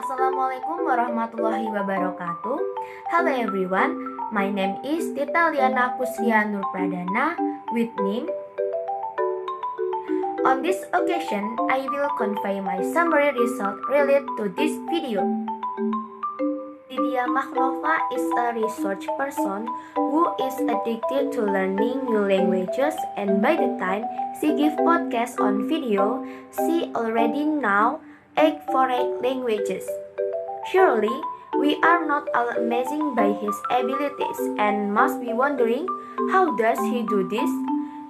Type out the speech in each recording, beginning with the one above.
Assalamualaikum warahmatullahi wabarakatuh. Hello everyone, my name is Tita Liana Kusria Nur Pradana with name. On this occasion, I will convey my summary result related to this video. Lydia Makhnova is a research person who is addicted to learning new languages, and by the time she gives podcasts on video, she already know 8 foreign languages. Surely, we are not all amazing by his abilities and must be wondering, how does he do this?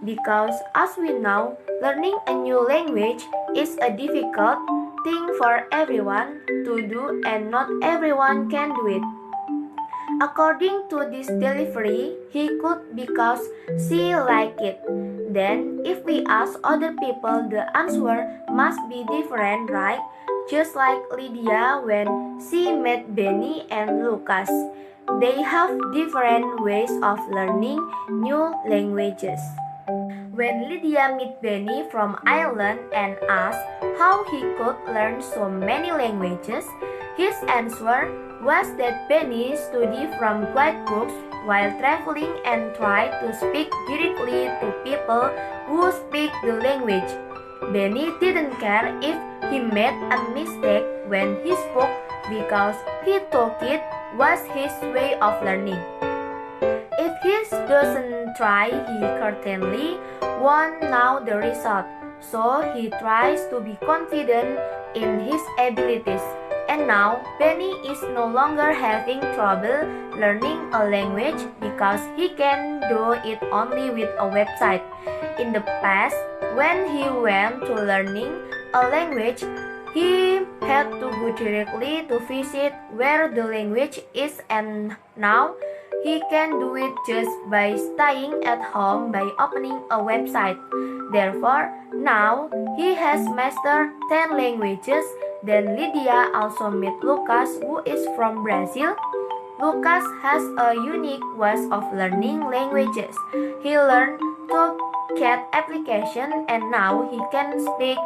Because as we know, learning a new language is a difficult thing for everyone to do and not everyone can do it. According to this delivery, he could because she liked it. Then, if we ask other people, the answer must be different, right? Just like Lydia when she met Benny and Lucas. They have different ways of learning new languages. When Lydia met Benny from Ireland and asked how he could learn so many languages, his answer was that Benny studied from guidebooks while traveling and tried to speak directly to people who speak the language. Benny didn't care if he made a mistake when he spoke because he thought it was his way of learning. If he doesn't try, he certainly won't know the result. So he tries to be confident in his abilities. And now, Benny is no longer having trouble learning a language because he can do it only with a website. In the past, when he went to learning a language, he had to go directly to visit where the language is, and now he can do it just by staying at home by opening a website. Therefore, now he has mastered 10 languages. Then Lydia also met Lucas, who is from Brazil. Lucas has a unique way of learning languages. He learned Tomcat application and now he can speak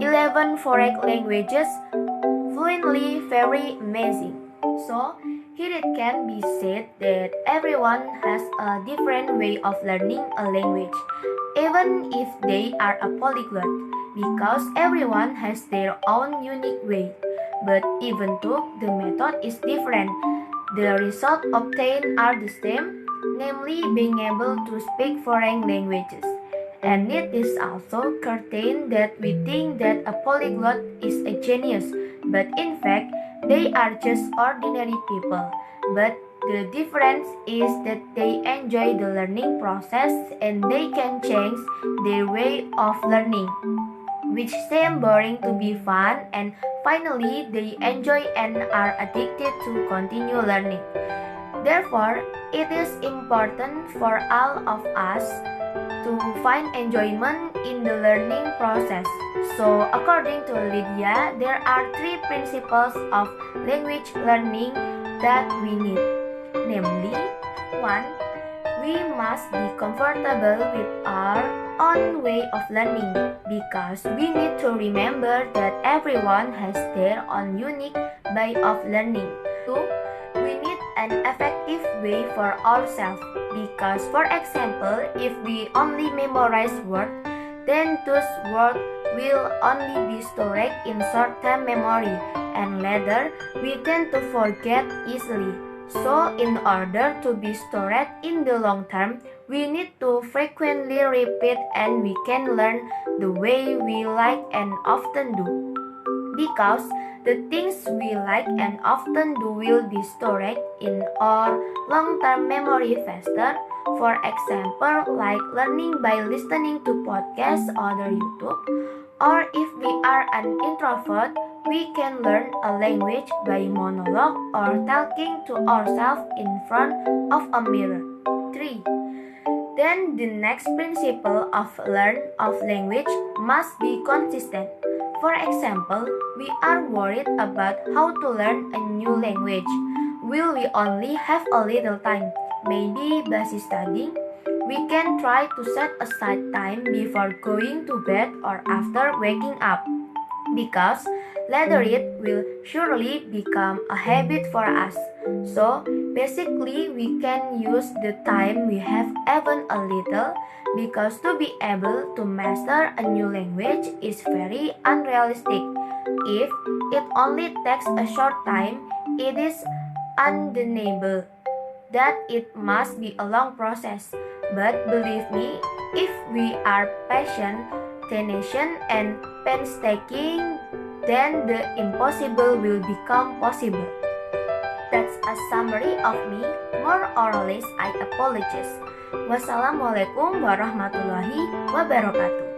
11 foreign languages fluently, very amazing. So, here it can be said that everyone has a different way of learning a language, even if they are a polyglot, because everyone has their own unique way. But even though the method is different, the results obtained are the same, namely being able to speak foreign languages. And it is also certain that we think that a polyglot is a genius, but in fact, they are just ordinary people. But the difference is that they enjoy the learning process and they can change their way of learning, which seem boring to be fun, and finally they enjoy and are addicted to continue learning. Therefore, it is important for all of us to find enjoyment in the learning process. So, according to Lydia, there are 3 principles of language learning that we need. Namely, 1. We must be comfortable with our own way of learning because we need to remember that everyone has their own unique way of learning. 2. We need an effective way for ourselves because, for example, if we only memorize words, then those words will only be stored in short-term memory and later we tend to forget easily. So, in order to be stored in the long term, we need to frequently repeat and we can learn the way we like and often do. Because the things we like and often do will be stored in our long-term memory faster. For example, like learning by listening to podcasts or YouTube. Or if we are an introvert, we can learn a language by monologue or talking to ourselves in front of a mirror. 3. Then the next principle of language must be consistent. For example, we are worried about how to learn a new language. Will we only have a little time, maybe basic studying? We can try to set aside time before going to bed or after waking up. Because later it will surely become a habit for us. So basically we can use the time we have even a little, because to be able to master a new language is very unrealistic. If it only takes a short time, it is undeniable that it must be a long process. But believe me, if we are patient, tenacious, and painstaking, then the impossible will become possible. That's a summary of me. More or less, I apologize. Wassalamualaikum warahmatullahi wabarakatuh.